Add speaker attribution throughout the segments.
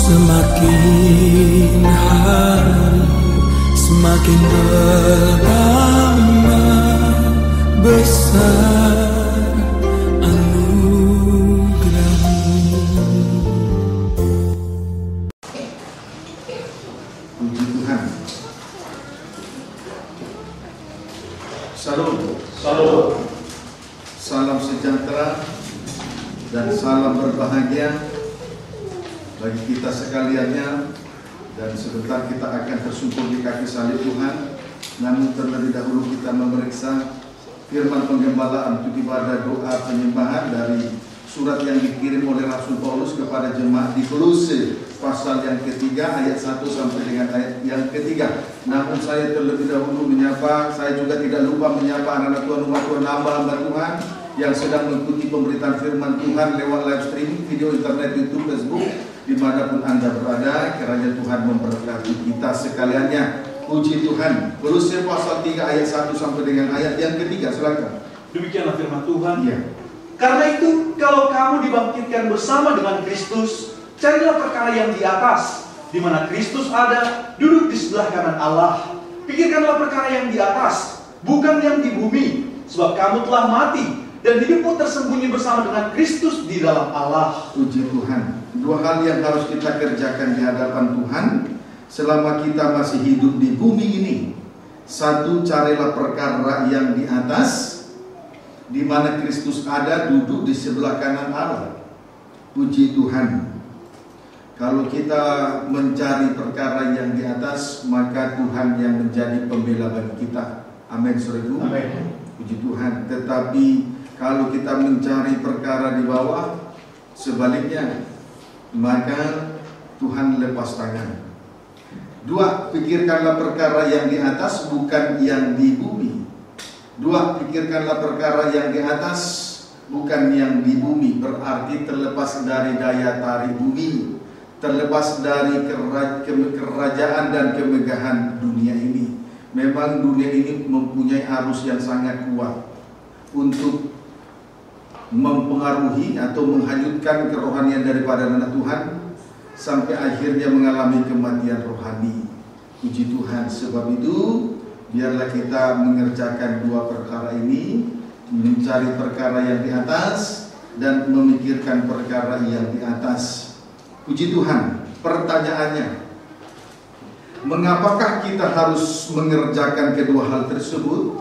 Speaker 1: Semakin hari semakin bertambah besar anugerah-Mu.
Speaker 2: Puji Tuhan. Salam. Salam sejahtera dan salam berbahagia bagi kita sekaliannya, dan sebentar kita akan tersungkur di kaki salib Tuhan. Namun terlebih dahulu kita memeriksa firman penggembalaan untuk ibadah doa penyembahan dari surat yang dikirim oleh Rasul Paulus kepada jemaat di Kolose, pasal yang ketiga ayat 1 sampai dengan ayat yang ketiga. Namun saya terlebih dahulu menyapa, saya juga tidak lupa menyapa anak-anak Tuhan, umat Tuhan, hamba-hamba Tuhan yang sedang mengikuti pemberitaan firman Tuhan lewat live streaming, video internet, YouTube, Facebook, dimanapun Anda berada. Kiranya Tuhan memberkati kita sekaliannya. Puji Tuhan. Kolose pasal 3 ayat 1 sampai dengan ayat yang ketiga. Silakan.
Speaker 3: Demikianlah firman Tuhan.
Speaker 2: Ya.
Speaker 3: Karena itu, kalau kamu dibangkitkan bersama dengan Kristus, carilah perkara yang di atas, di mana Kristus ada, duduk di sebelah kanan Allah. Pikirkanlah perkara yang di atas, bukan yang di bumi, sebab kamu telah mati, dan hidupmu tersembunyi bersama dengan Kristus di dalam Allah.
Speaker 2: Puji Tuhan. Dua hal yang harus kita kerjakan di hadapan Tuhan selama kita masih hidup di bumi ini. Satu, carilah perkara yang di atas, di mana Kristus ada, duduk di sebelah kanan Allah. Puji Tuhan. Kalau kita mencari perkara yang di atas, maka Tuhan yang menjadi pembela bagi kita. Amin, saudaraku.
Speaker 3: Amin.
Speaker 2: Puji Tuhan. Tetapi kalau kita mencari perkara di bawah, sebaliknya, maka Tuhan lepas tangan. Dua, pikirkanlah perkara yang di atas, bukan yang di bumi. Dua, pikirkanlah perkara yang di atas, bukan yang di bumi. Berarti terlepas dari daya tarik bumi, terlepas dari kerajaan dan kemegahan dunia ini. Memang dunia ini mempunyai arus yang sangat kuat untuk mempengaruhi atau menghanyutkan kerohanian daripada anak Tuhan sampai akhirnya mengalami kematian rohani. Puji Tuhan. Sebab itu biarlah kita mengerjakan dua perkara ini, mencari perkara yang di atas dan memikirkan perkara yang di atas. Puji Tuhan. Pertanyaannya, mengapakah kita harus mengerjakan kedua hal tersebut?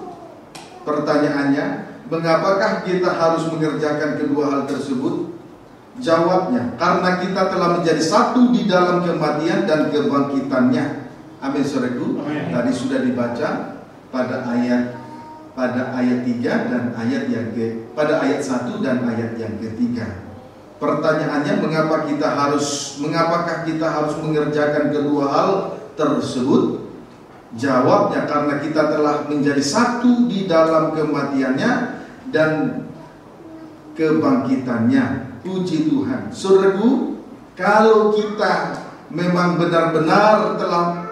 Speaker 2: Pertanyaannya, mengapakah kita harus mengerjakan kedua hal tersebut? Jawabnya, karena kita telah menjadi satu di dalam kematian dan kebangkitannya. Amin, saudaraku. Tadi sudah dibaca pada ayat 3 dan ayat yang pada ayat 1 dan ayat yang ketiga. Pertanyaannya, mengapakah kita harus mengerjakan kedua hal tersebut? Jawabnya, karena kita telah menjadi satu di dalam kematiannya dan kebangkitannya. Puji Tuhan. Saudaraku, kalau kita memang benar-benar telah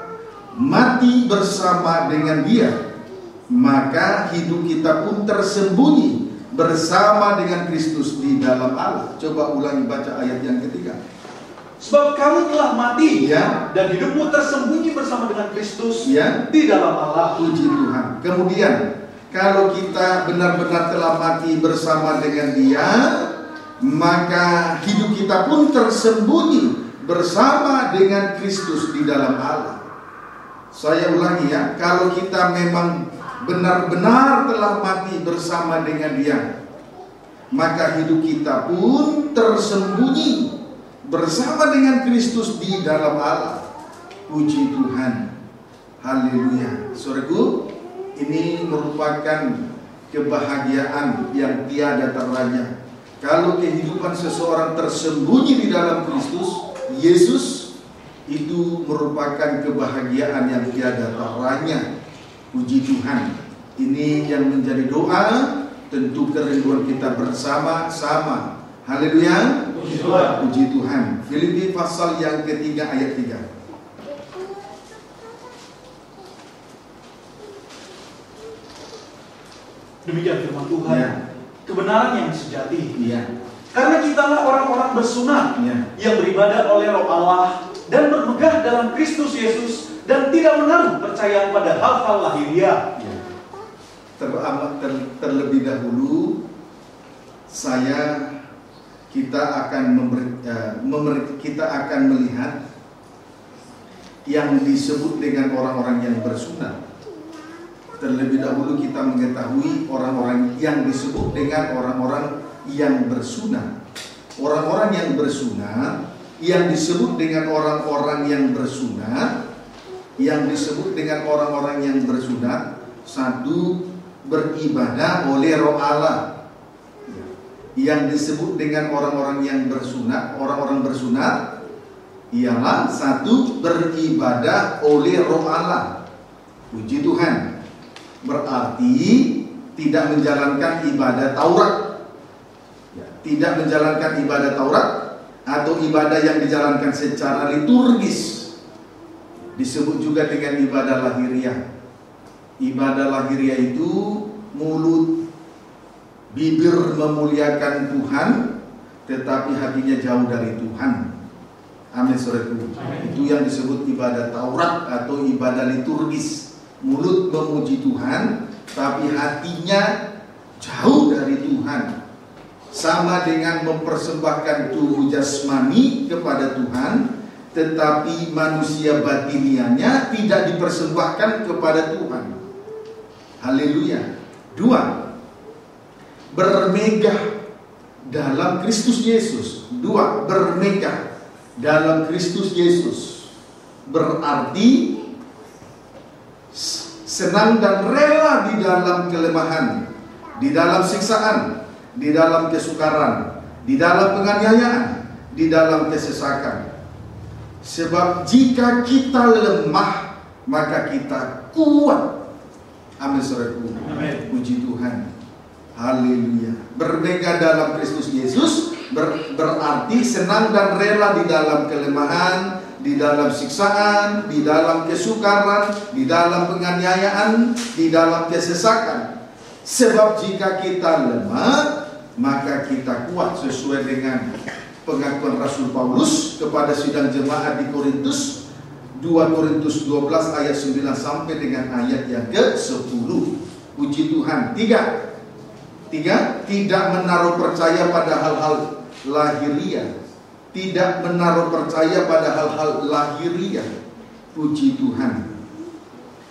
Speaker 2: mati bersama dengan Dia, maka hidup kita pun tersembunyi bersama dengan Kristus di dalam Allah. Coba ulangi baca ayat yang ketiga.
Speaker 3: Sebab kamu telah mati,
Speaker 2: ya,
Speaker 3: dan hidupmu tersembunyi bersama dengan Kristus,
Speaker 2: ya,
Speaker 3: di dalam Allah.
Speaker 2: Puji Tuhan. Kemudian, kalau kita benar-benar telah mati bersama dengan Dia, maka hidup kita pun tersembunyi bersama dengan Kristus di dalam Allah. Saya ulangi ya, kalau kita memang benar-benar telah mati bersama dengan Dia, maka hidup kita pun tersembunyi bersama dengan Kristus di dalam Allah. Puji Tuhan. Haleluya. Saudaraku, ini merupakan kebahagiaan yang tiada teranya. Kalau kehidupan seseorang tersembunyi di dalam Kristus Yesus, itu merupakan kebahagiaan yang tiada teranya. Puji Tuhan. Ini yang menjadi doa, tentu kerinduan kita bersama-sama. Haleluya. Puji Tuhan. Filipi pasal yang ketiga ayat 3.
Speaker 3: Demikian firman Tuhan.
Speaker 2: Ya.
Speaker 3: Kebenaran yang sejati.
Speaker 2: Iya.
Speaker 3: Karena kitalah orang-orang bersunat yang beribadah oleh Roh Allah dan bermegah dalam Kristus Yesus dan tidak menaruh percaya pada hal-hal lahiriah.
Speaker 2: Terlebih dahulu kita akan melihat yang disebut dengan orang-orang yang bersunat. Terlebih dahulu kita mengetahui orang-orang yang disebut dengan orang-orang yang bersunat. Orang-orang yang bersunat, yang disebut dengan orang-orang yang bersunat, yang disebut dengan orang-orang yang bersunat, satu, beribadah oleh Roh Allah. Yang disebut dengan orang-orang yang bersunat, orang-orang bersunat ialah satu, beribadah oleh Roh Allah. Puji Tuhan. Berarti tidak menjalankan ibadah Taurat. Tidak menjalankan ibadah Taurat atau ibadah yang dijalankan secara liturgis. Disebut juga dengan ibadah lahiriah. Ibadah lahiriah itu mulut, bibir memuliakan Tuhan, tetapi hatinya jauh dari Tuhan. Amin, saudaraku. Itu yang disebut ibadah Taurat atau ibadah liturgis. Mulut memuji Tuhan, tapi hatinya jauh dari Tuhan. Sama dengan mempersembahkan tubuh jasmani kepada Tuhan, tetapi manusia batiniannya tidak dipersembahkan kepada Tuhan. Haleluya. Dua, bermegah dalam Kristus Yesus. Dua, bermegah dalam Kristus Yesus berarti senang dan rela di dalam kelemahan, di dalam siksaan, di dalam kesukaran, di dalam penganiayaan, di dalam kesesakan. Sebab jika kita lemah, maka kita kuat. Amin, saudaraku. Puji Tuhan. Haleluya. Bermegah dalam Kristus Yesus berarti senang dan rela di dalam kelemahan, di dalam siksaan, di dalam kesukaran, di dalam penganiayaan, di dalam kesesakan. Sebab jika kita lemah, maka kita kuat, sesuai dengan pengakuan Rasul Paulus kepada sidang jemaat di Korintus, 2 Korintus 12 ayat 9 sampai dengan ayat yang ke-10. Puji Tuhan. Tiga, tidak menaruh percaya pada hal-hal lahiriah. Tidak menaruh percaya pada hal-hal lahiriah. Puji Tuhan.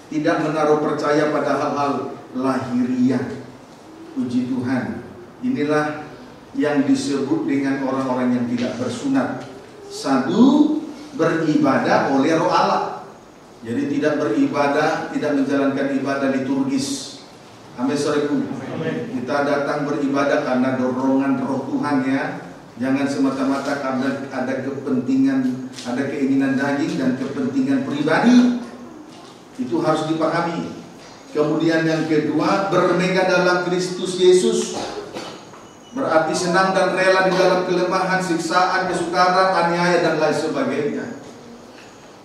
Speaker 2: Tidak menaruh percaya pada hal-hal lahiriah. Puji Tuhan. Inilah yang disebut dengan orang-orang yang tidak bersunat. Satu, beribadah oleh Roh Allah. Jadi tidak beribadah, tidak menjalankan ibadah liturgis. Amin, saudaraku. Kita datang beribadah karena dorongan Roh Tuhan, ya. Jangan semata-mata karena ada kepentingan, ada keinginan daging dan kepentingan pribadi. Itu harus dipahami. Kemudian yang kedua, bermegah dalam Kristus Yesus. Berarti senang dan rela di dalam kelemahan, siksaan, kesukaran, aniaya dan lain sebagainya.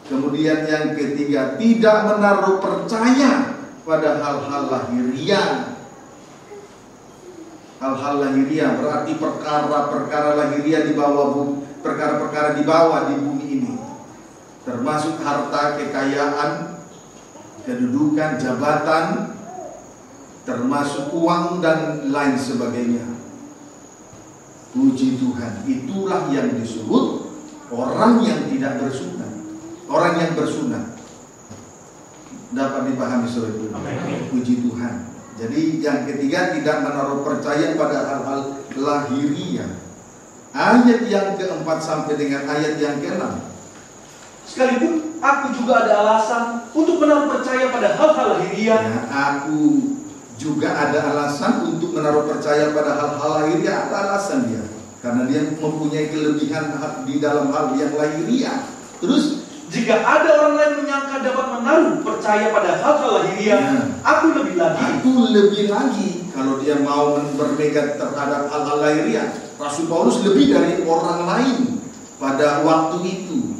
Speaker 2: Kemudian yang ketiga, tidak menaruh percaya pada hal-hal lahiriah. Hal-hal lahiriah berarti perkara-perkara lahiriah di bawah bumi, perkara-perkara di bawah di bumi ini, termasuk harta, kekayaan, kedudukan, jabatan, termasuk uang dan lain sebagainya. Puji Tuhan. Itulah yang disebut orang yang tidak bersunat. Orang yang bersunat. Dapat dipahami, saudara. Puji Tuhan. Jadi yang ketiga, tidak menaruh percaya pada hal-hal lahiriah. Ayat yang keempat sampai dengan ayat yang keenam.
Speaker 3: Sekalipun aku juga ada alasan untuk menaruh percaya pada hal-hal lahiriah.
Speaker 2: Ya, aku juga ada alasan untuk menaruh percaya pada hal-hal lahiriah. Ada alasan dia, karena dia mempunyai kelebihan di dalam hal yang lahiriah. Terus,
Speaker 3: jika ada orang lain menyangka dapat menaruh percaya pada hal-hal lahiriah,
Speaker 2: ya,
Speaker 3: aku lebih lagi.
Speaker 2: Kalau dia mau bermegah terhadap hal-hal lahiriah, Rasul Paulus lebih dari orang lain pada waktu itu.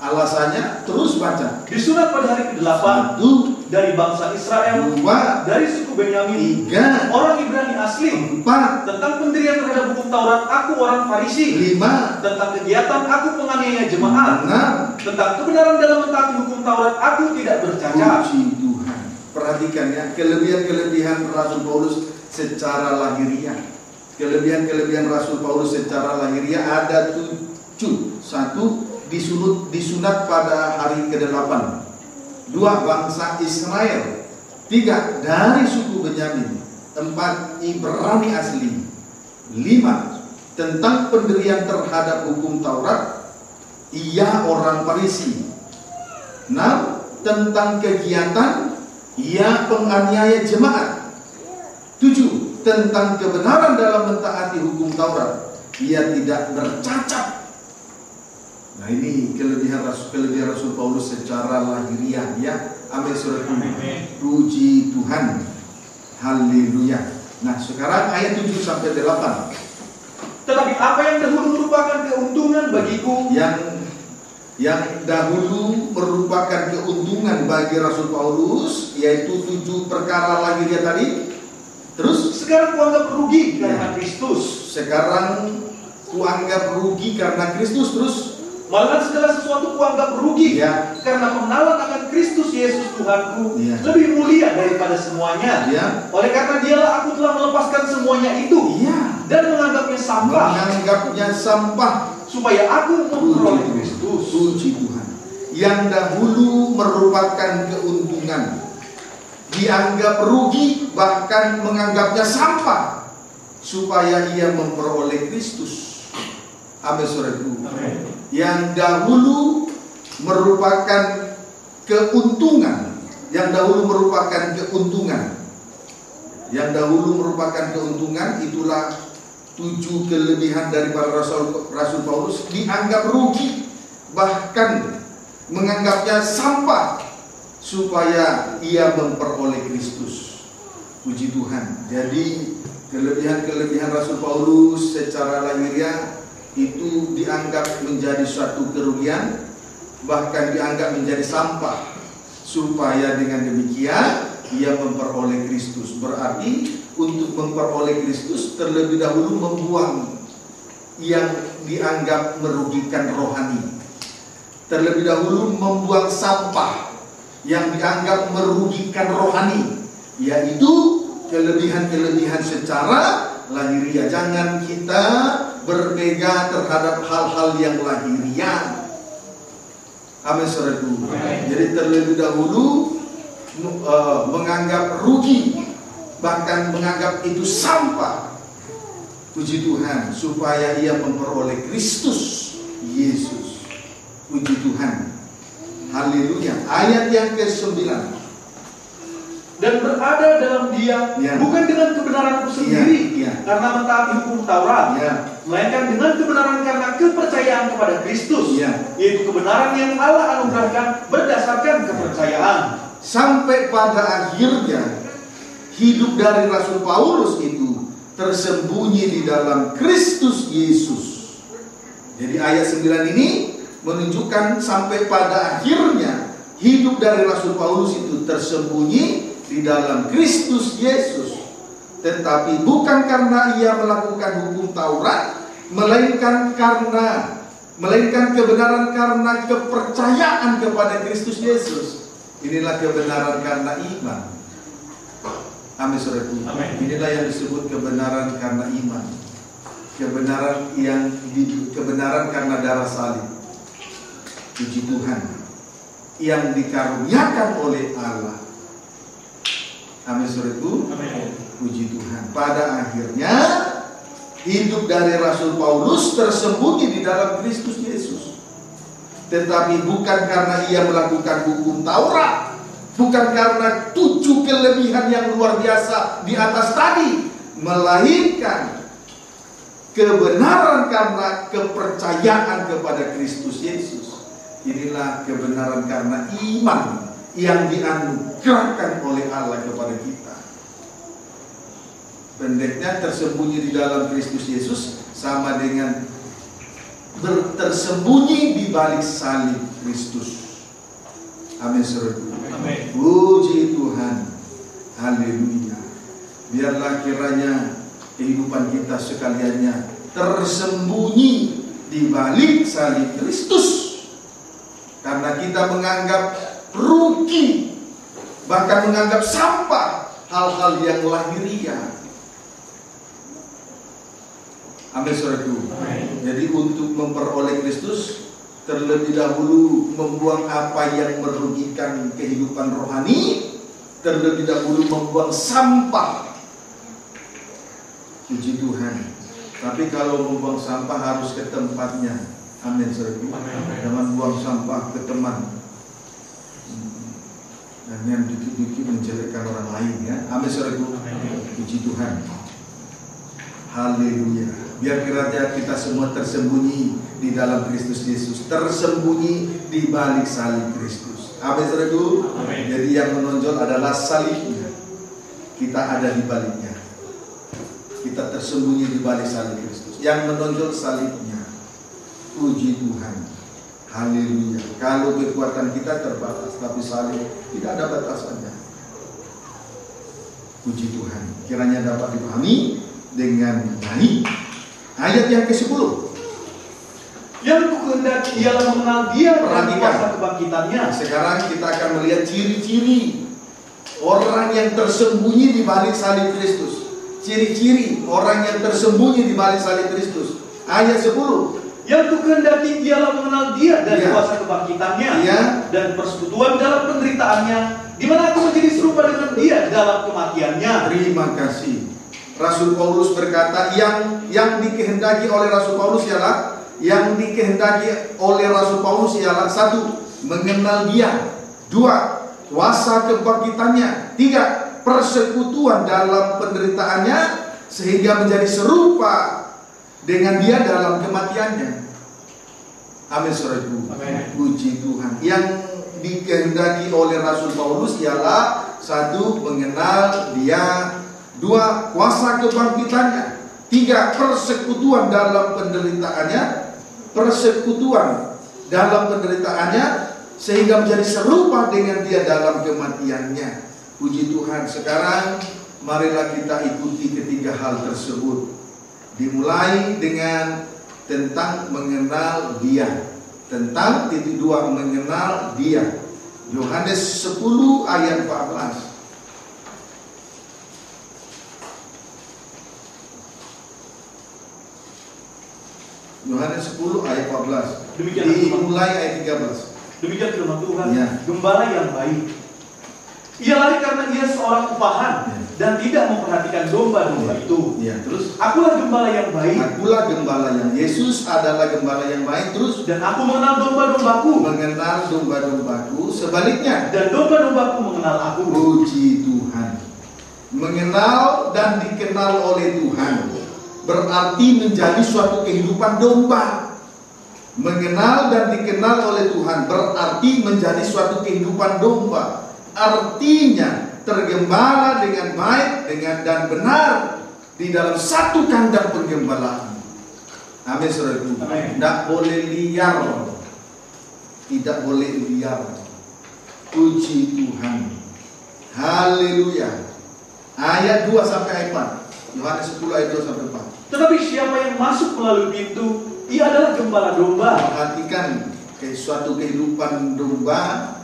Speaker 2: Alasannya, terus baca.
Speaker 3: Disunat pada hari ke-8.
Speaker 2: Satu,
Speaker 3: dari bangsa Israel,
Speaker 2: 2,
Speaker 3: dari suku Benyamin,
Speaker 2: 3,
Speaker 3: orang Ibrani asli.
Speaker 2: 4,
Speaker 3: Tentang pendirian terhadap hukum Taurat, aku orang Farisi.
Speaker 2: 5,
Speaker 3: Tentang kegiatan, aku penganiaya jemaat.
Speaker 2: 6.
Speaker 3: Tentang kebenaran dalam mentaati hukum Taurat, aku tidak bercacat.
Speaker 2: Puji Tuhan. Perhatikan ya, kelebihan-kelebihan Rasul Paulus secara lahiriah. Kelebihan-kelebihan Rasul Paulus secara lahiriah ada 7. 1, disunat pada hari ke-8. 2, bangsa Israel. 3, dari suku Benyamin. 4, Ibrani asli. 5, tentang pendirian terhadap hukum Taurat, ia orang Farisi. 6, tentang kegiatan, ia penganiaya jemaat. 7, tentang kebenaran dalam mentaati hukum Taurat, ia tidak bercacat. Nah, ini kelebihan Rasul Paulus secara lahiriah ya. Amin, saudara. Puji Tuhan. Haleluya. Nah, sekarang ayat 7 sampai 8.
Speaker 3: Tetapi apa yang dahulu merupakan keuntungan bagiku,
Speaker 2: yang dahulu merupakan keuntungan bagi Rasul Paulus, yaitu 7 perkara lahiriah tadi. Terus
Speaker 3: sekarang kuanggap rugi karena Kristus.
Speaker 2: Sekarang kuanggap rugi karena Kristus. Terus
Speaker 3: Malahan segala sesuatu kuanggap rugi
Speaker 2: ya,
Speaker 3: karena pengenalan akan Kristus Yesus Tuhanku
Speaker 2: ya,
Speaker 3: lebih mulia daripada semuanya.
Speaker 2: Ya.
Speaker 3: Oleh karena dialah aku telah melepaskan semuanya itu
Speaker 2: ya,
Speaker 3: dan menganggapnya sampah, supaya aku memperoleh Kristus.
Speaker 2: Puji Tuhan. Yang dahulu merupakan keuntungan dianggap rugi, bahkan menganggapnya sampah, supaya ia memperoleh Kristus. Amin, saudaraku. Yang dahulu merupakan keuntungan, itulah 7 kelebihan dari para Rasul Paulus dianggap rugi, bahkan menganggapnya sampah, supaya ia memperoleh Kristus. Puji Tuhan. Jadi kelebihan-kelebihan Rasul Paulus secara lahiriah itu dianggap menjadi suatu kerugian, bahkan dianggap menjadi sampah, supaya dengan demikian ia memperoleh Kristus. Berarti untuk memperoleh Kristus terlebih dahulu membuang yang dianggap merugikan rohani, terlebih dahulu membuang sampah yang dianggap merugikan rohani, yaitu kelebihan-kelebihan secara lahiriah. Jangan kita berpegang terhadap hal-hal yang lahiriah. Amin, saudaraku. Jadi terlebih dahulu menganggap rugi, bahkan menganggap itu sampah. Puji Tuhan, supaya ia memperoleh Kristus Yesus. Puji Tuhan. Haleluya. Ayat yang ke-9.
Speaker 3: Dan berada dalam dia, bukan dengan kebenaranku sendiri, karena mentaati hukum Taurat, melainkan dengan kebenaran karena kepercayaan kepada Kristus, yaitu kebenaran yang Allah anugerahkan berdasarkan kepercayaan.
Speaker 2: Sampai pada akhirnya hidup dari Rasul Paulus itu tersembunyi di dalam Kristus Yesus. Jadi ayat 9 ini menunjukkan sampai pada akhirnya hidup dari Rasul Paulus itu tersembunyi di dalam Kristus Yesus. Tetapi bukan karena ia melakukan hukum Taurat, melainkan kebenaran karena kepercayaan kepada Kristus Yesus. Inilah kebenaran karena iman. Amin, saudaraku. Inilah yang disebut kebenaran karena iman. Kebenaran karena darah salib. Puji Tuhan. Yang dikaruniakan oleh Allah. Amin, saudaraku. Puji Tuhan. Pada akhirnya hidup dari Rasul Paulus tersembunyi di dalam Kristus Yesus. Tetapi bukan karena ia melakukan hukum Taurat, bukan karena 7 kelebihan yang luar biasa di atas tadi, melainkan kebenaran karena kepercayaan kepada Kristus Yesus. Inilah kebenaran karena iman yang dianugerahkan oleh Allah kepada kita. Pendeknya tersembunyi di dalam Kristus Yesus sama dengan tersembunyi di balik salib Kristus. Amin, saudara. Puji Tuhan. Haleluya. Biarlah kiranya kehidupan kita sekaliannya tersembunyi di balik salib Kristus. Karena kita menganggap rugi, bahkan menganggap sampah hal-hal yang lahiriah. Amin, saudaraku. Jadi untuk memperoleh Kristus, terlebih dahulu membuang apa yang merugikan kehidupan rohani, terlebih dahulu membuang sampah. Puji Tuhan. Tapi kalau membuang sampah harus ke tempatnya. Amin, saudaraku. Jangan buang sampah ke teman. Dan yang dikit-dikit menjelekkan orang lain, ya. Amin, saudaraku. Puji Tuhan. Haleluya. Biar kiranya kita semua tersembunyi di dalam Kristus Yesus, tersembunyi di balik salib Kristus. Amin, saudaraku. Jadi yang menonjol adalah salibnya. Kita ada di baliknya. Kita tersembunyi di balik salib Kristus. Yang menonjol salibnya. Puji Tuhan. Haleluya. Kalau kekuatan kita terbatas, tapi salib tidak ada batasannya. Puji Tuhan. Kiranya dapat dipahami dengan baik. Ayat yang ke-10.
Speaker 3: Yang kukehendaki ialah mengenal Dia dan kuasa kebangkitannya.
Speaker 2: Sekarang kita akan melihat ciri-ciri orang yang tersembunyi di balik salib Kristus. Ciri-ciri orang yang tersembunyi di balik salib Kristus. Ayat 10.
Speaker 3: Yang kukehendaki ialah mengenal Dia dan kuasa kebangkitannya, dan persekutuan dalam penderitaannya, di mana aku menjadi serupa dengan Dia dalam kematiannya.
Speaker 2: Terima kasih. Rasul Paulus berkata, yang dikehendaki oleh Rasul Paulus ialah satu, mengenal Dia. Dua, kuasa kebangkitannya. Tiga, persekutuan dalam penderitaannya, sehingga menjadi serupa dengan Dia dalam kematiannya. Amin, saudaraku. Puji Tuhan. Yang dikehendaki oleh Rasul Paulus ialah satu, mengenal Dia. Dua, kuasa kebangkitannya. Tiga, persekutuan dalam penderitaannya. Sehingga menjadi serupa dengan Dia dalam kematiannya. Puji Tuhan. Sekarang marilah kita ikuti ketiga hal tersebut. Dimulai dengan tentang mengenal Dia. Tentang titik dua, mengenal Dia. Yohanes 10 ayat 14. Yohanes 10 ayat 14.
Speaker 3: Demikian
Speaker 2: dimulai ayat 13.
Speaker 3: Demikian firman Tuhan. Gembala yang baik, ia lari karena ia seorang upahan dan tidak memperhatikan domba-domba itu.
Speaker 2: Terus,
Speaker 3: akulah gembala yang baik.
Speaker 2: Akulah gembala yang Yesus adalah gembala yang baik. Terus,
Speaker 3: dan aku mengenal domba-dombaku.
Speaker 2: Mengenal domba-dombaku. Sebaliknya,
Speaker 3: dan domba-dombaku mengenal aku.
Speaker 2: Puji Tuhan. Mengenal dan dikenal oleh Tuhan berarti menjadi suatu kehidupan domba. Mengenal dan dikenal oleh Tuhan berarti menjadi suatu kehidupan domba. Artinya tergembala dengan baik dan benar di dalam satu kandang penggembalaan. Amin, saudaraku. Tidak boleh liar. Tidak boleh liar. Puji Tuhan. Haleluya. Ayat 2 sampai 4. Yohanes 10 ayat 2 sampai 4.
Speaker 3: Tetapi siapa yang masuk melalui pintu, ia adalah gembala domba.
Speaker 2: Perhatikan suatu kehidupan domba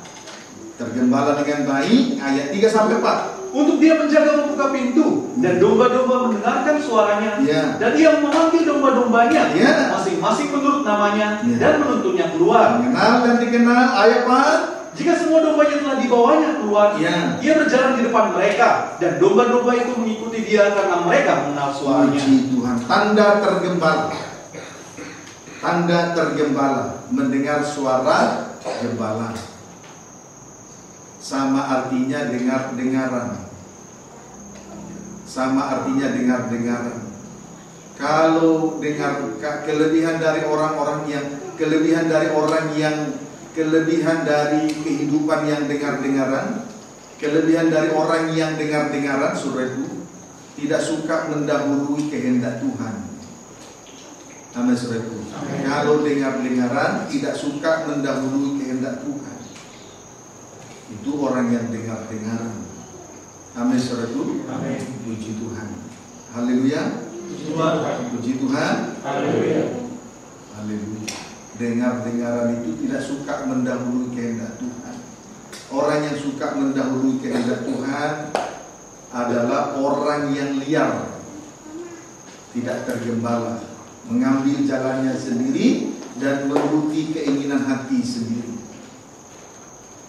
Speaker 2: tergembala dengan baik. Ayat 3 sampai 4.
Speaker 3: Untuk dia menjaga membuka pintu, dan domba-domba mendengarkan suaranya, dan ia memanggil domba-dombanya, masing-masing menurut namanya, dan menuntunnya keluar.
Speaker 2: Mengenal dan dikenal. Ayat 4.
Speaker 3: Jika semua dombanya telah dibawanya keluar, ia berjalan di depan mereka, dan domba-domba itu mengikuti dia karena mereka mengenal suaranya.
Speaker 2: Puji Tuhan. Tanda tergembala. Tanda tergembala, mendengar suara gembala. Sama artinya dengar-dengaran. Sama artinya dengar-dengaran. Kalau dengar, kelebihan dari kehidupan yang dengar-dengaran, kelebihan dari orang yang dengar-dengaran, saudaraku, tidak suka mendahului kehendak Tuhan. Amin, saudaraku. Kalau dengar-dengaran, tidak suka mendahului kehendak Tuhan. Itu orang yang dengar-dengaran. Amin, saudaraku.
Speaker 3: Amin.
Speaker 2: Puji Tuhan. Haleluya. Puji Tuhan.
Speaker 3: Haleluya.
Speaker 2: Haleluya. Dengar-dengaran itu tidak suka mendahului kehendak Tuhan. Orang yang suka mendahului kehendak Tuhan adalah orang yang liar, tidak tergembala, mengambil jalannya sendiri dan menuruti keinginan hati sendiri.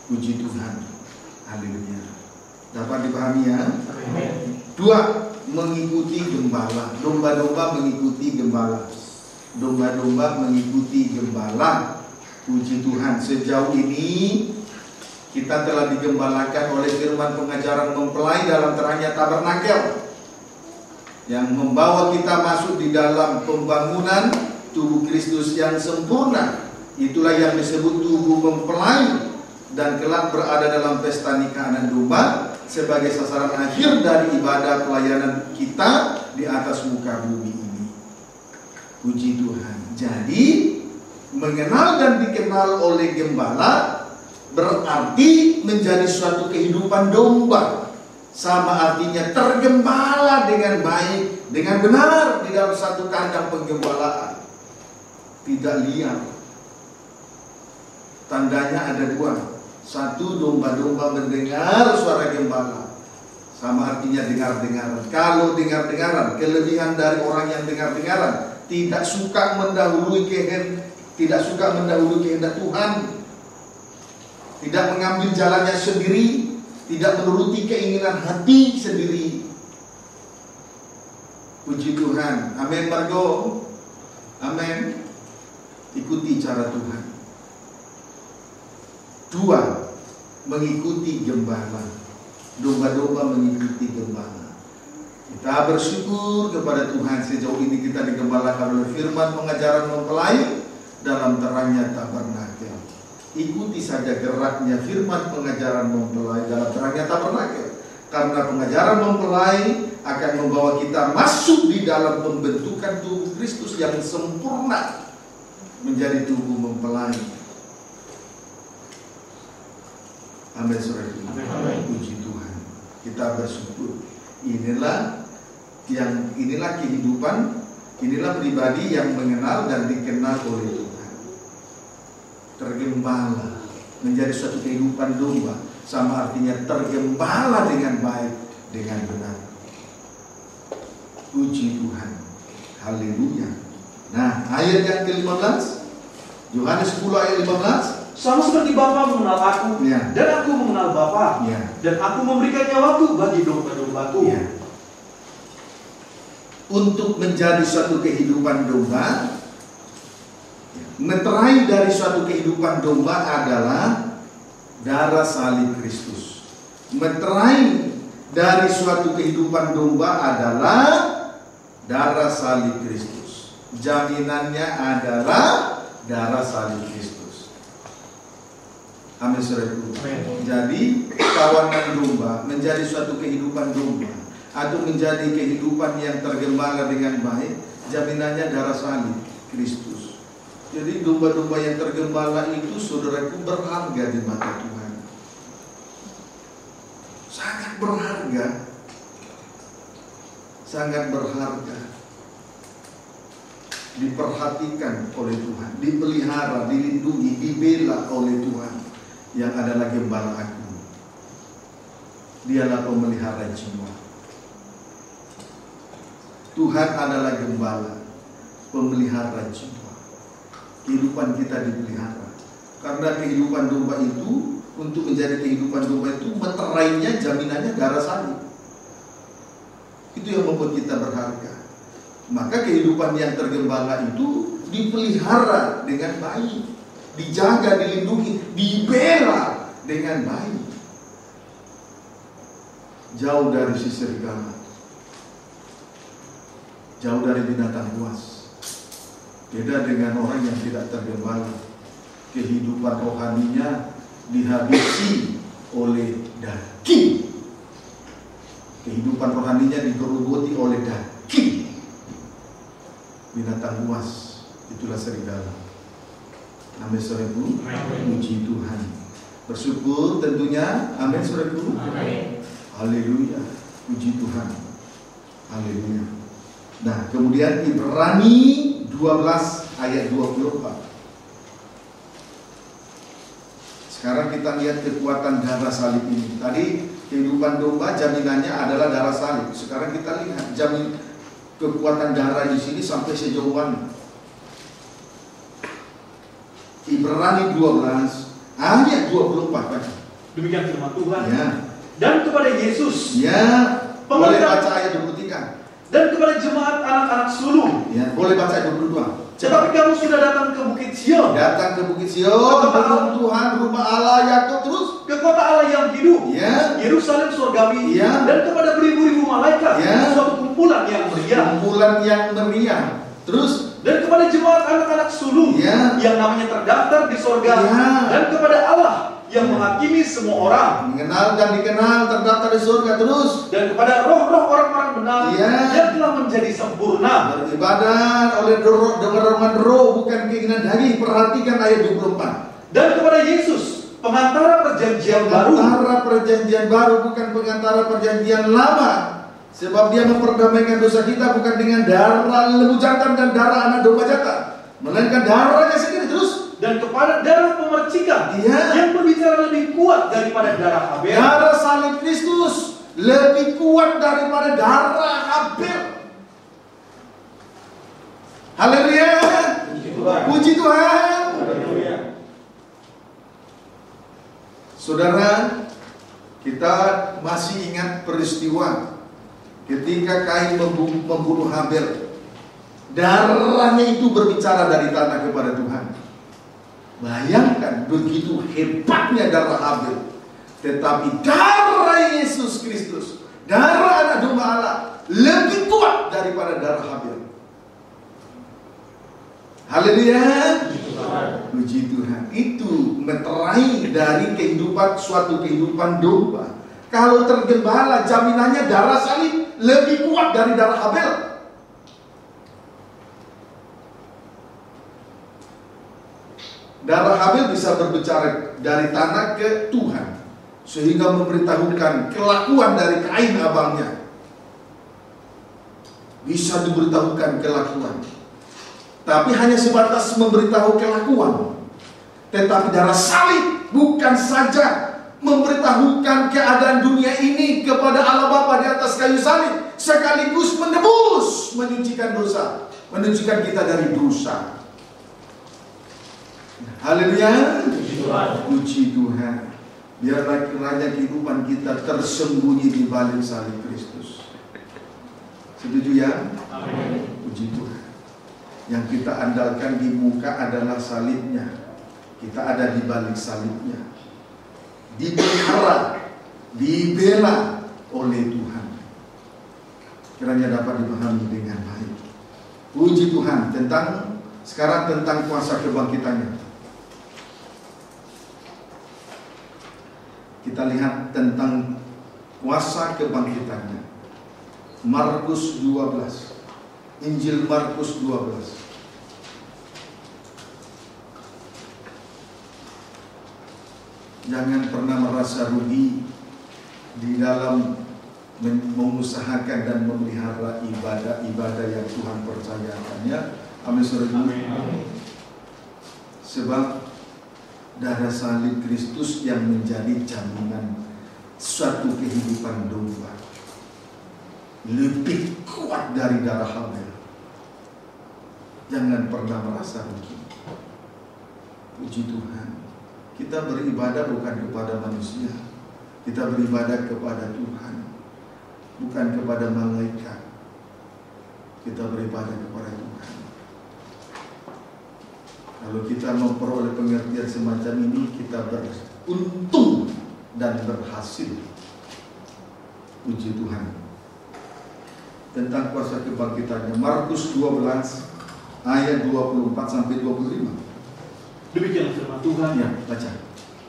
Speaker 2: Puji Tuhan. Haleluya. Dapat dipahami ya? Dua, mengikuti gembala. Domba-domba mengikuti gembala. Domba-domba mengikuti gembala. Puji Tuhan. Sejauh ini kita telah digembalakan oleh firman pengajaran mempelai dalam terangnya tabernakel, yang membawa kita masuk di dalam pembangunan tubuh Kristus yang sempurna. Itulah yang disebut tubuh mempelai, dan kelak berada dalam pesta nikahan domba sebagai sasaran akhir dari ibadah pelayanan kita di atas muka bumi ini. Puji Tuhan. Jadi mengenal dan dikenal oleh gembala berarti menjadi suatu kehidupan domba. Sama artinya tergembala dengan baik, dengan benar di dalam satu kandang penggembalaan. Tidak liar. Tandanya ada dua. Satu, domba-domba mendengar suara gembala. Sama artinya dengar-dengaran. Kalau dengar-dengaran, kelebihan dari orang yang dengar-dengaran, tidak suka mendahului kehendak Tuhan, tidak mengambil jalannya sendiri, tidak menuruti keinginan hati sendiri. Puji Tuhan. Amin, Margo. Amin. Ikuti cara Tuhan. Dua, mengikuti gembala. Domba-domba mengikuti gembala. Kita bersyukur kepada Tuhan sejauh ini kita digembalakan oleh firman pengajaran mempelai dalam terangnya tabernakel. Ikuti saja geraknya firman pengajaran mempelai dalam terangnya tabernakel. Karena pengajaran mempelai akan membawa kita masuk di dalam pembentukan tubuh Kristus yang sempurna menjadi tubuh mempelai. Amin, saudara. Puji Tuhan. Kita bersyukur. Inilah kehidupan, inilah pribadi yang mengenal dan dikenal oleh Tuhan. Tergembala, menjadi suatu kehidupan domba, sama artinya tergembala dengan baik, dengan benar. Puji Tuhan. Haleluya. Nah, ayat yang ke-15, Yohanes 10 ayat 15.
Speaker 3: Sama seperti Bapa mengenal aku,
Speaker 2: Ya.
Speaker 3: dan aku mengenal Bapa,
Speaker 2: Ya.
Speaker 3: dan aku memberikan nyawaku bagi domba-dombaku.
Speaker 2: Ya. Untuk menjadi suatu kehidupan domba, meterai dari suatu kehidupan domba adalah darah salib Kristus. Meterai dari suatu kehidupan domba adalah darah salib Kristus. Jaminannya adalah darah salib Kristus. Amin, saudaraku. Jadi kawanan domba menjadi suatu kehidupan domba atau menjadi kehidupan yang tergembala dengan baik, jaminannya darah salib Kristus. Jadi domba-domba yang tergembala itu, saudaraku, berharga di mata Tuhan. Sangat berharga. Sangat berharga. Diperhatikan oleh Tuhan, dipelihara, dilindungi, dibela oleh Tuhan. Yang adalah gembala aku. Dialah pemelihara jiwa. Tuhan adalah gembala, pemelihara jiwa. Kehidupan kita dipelihara. Karena kehidupan domba itu, untuk menjadi kehidupan domba itu, meterainya, jaminannya darah salib. Itu yang membuat kita berharga. Maka kehidupan yang tergembala itu dipelihara dengan baik, dijaga, dilindungi, dibela dengan baik. Jauh dari si serigala, jauh dari binatang buas. Beda dengan orang yang tidak tergembala. Kehidupan rohaninya dihabisi oleh daging. Kehidupan rohaninya digerogoti oleh daging. Binatang buas, itulah serigala. Amin, saudaraku. Puji Tuhan. Bersyukur tentunya. Amin, saudaraku.
Speaker 4: Amin.
Speaker 2: Haleluya. Puji Tuhan. Haleluya. Nah, kemudian Ibrani 12 ayat 24. Sekarang kita lihat kekuatan darah salib ini. Tadi kehidupan domba jaminannya adalah darah salib. Sekarang kita lihat jamin kekuatan darah di sini sampai sejauh mana. Ibrani 12 ayat 24 baca.
Speaker 3: Demikian firman Tuhan.
Speaker 2: Ya.
Speaker 3: Dan kepada Yesus.
Speaker 2: Ya. Boleh baca ayat 23.
Speaker 3: Dan kepada jemaat anak-anak sulung.
Speaker 2: Ya, boleh baca ayat 22.
Speaker 3: Tetapi kamu sudah datang ke Bukit Sion.
Speaker 2: Datang ke Bukit Sion, gedung Tuhan, rumah Allah Yakub, terus
Speaker 3: ke kota Allah yang hidup,
Speaker 2: ya.
Speaker 3: Yerusalem surgawi,
Speaker 2: Ya.
Speaker 3: dan kepada beribu-ribu malaikat,
Speaker 2: Ya.
Speaker 3: suatu kumpulan yang meriah.
Speaker 2: Kumpulan yang meriah. Terus
Speaker 3: Dan kepada jemaat anak-anak sulung,
Speaker 2: Ya.
Speaker 3: yang namanya terdaftar di sorga,
Speaker 2: Ya.
Speaker 3: dan kepada Allah yang
Speaker 2: Ya.
Speaker 3: menghakimi semua orang,
Speaker 2: mengenal dan dikenal, terdaftar di surga. Terus
Speaker 3: dan kepada roh-roh orang-orang benar
Speaker 2: Ya.
Speaker 3: yang telah menjadi sempurna.
Speaker 2: beribadah oleh dorongan roh, bukan keinginan daging. Perhatikan ayat 24.
Speaker 3: Dan kepada Yesus, pengantara perjanjian baru,
Speaker 2: Pengantara perjanjian baru, bukan pengantara perjanjian lama. Sebab dia memperdamaikan dosa kita bukan dengan darah lembu jantan dan darah anak domba jantan, melainkan darahnya sendiri. Terus
Speaker 3: dan kepada darah pemercikan
Speaker 2: Ya.
Speaker 3: yang berbicara lebih kuat daripada darah Habel.
Speaker 2: darah salib Kristus lebih kuat daripada darah Habel. Haleluya. Puji Tuhan. Saudara, kita masih ingat peristiwa ketika Kain membunuh Habel. Darahnya itu berbicara dari tanah kepada Tuhan. Bayangkan begitu hebatnya darah Habel, tetapi darah Yesus Kristus, darah anak domba Allah, lebih kuat daripada darah Habel. Haleluya. Puji Tuhan. Itu meterai dari kehidupan, suatu kehidupan domba. Kalau tergembala, jaminannya darah salib lebih kuat dari darah Habel. Darah Habel bisa berbicara dari tanah ke Tuhan, sehingga memberitahukan kelakuan dari Kain abangnya. Bisa diberitahukan kelakuan, tapi hanya sebatas memberitahu kelakuan. Tetapi darah salib bukan saja memberitahukan keadaan dunia ini kepada Allah Bapa di atas kayu salib, sekaligus menebus, menyucikan dosa, menyucikan kita dari dosa. Haleluya. Puji Tuhan. Biarlah kiranya kehidupan kita tersembunyi di balik salib Kristus. Setuju ya?
Speaker 4: Amin.
Speaker 2: Puji Tuhan. Yang kita andalkan di muka adalah salibnya. Kita ada di balik salibnya, dipelihara, dibela oleh Tuhan. Kiranya dapat dipahami dengan baik. Puji Tuhan. Sekarang tentang kuasa kebangkitannya. Kita lihat tentang kuasa kebangkitannya. Markus 12. Injil Markus 12. Jangan pernah merasa rugi di dalam mengusahakan dan memelihara ibadah-ibadah yang Tuhan percayakannya. Amin, saudara. Sebab darah salib Kristus yang menjadi jaminan suatu kehidupan domba lebih kuat dari darah Habel. Jangan pernah merasa rugi. Puji Tuhan. Kita beribadah bukan kepada manusia, kita beribadah kepada Tuhan, bukan kepada malaikat. Kita beribadah kepada Tuhan. Kalau kita memperoleh pengertian semacam ini, kita beruntung dan berhasil. Puji Tuhan. Tentang kuasa kebangkitannya, Markus 12 ayat 24 sampai 25.
Speaker 3: Demikian firman Tuhan.
Speaker 2: Ya, baca.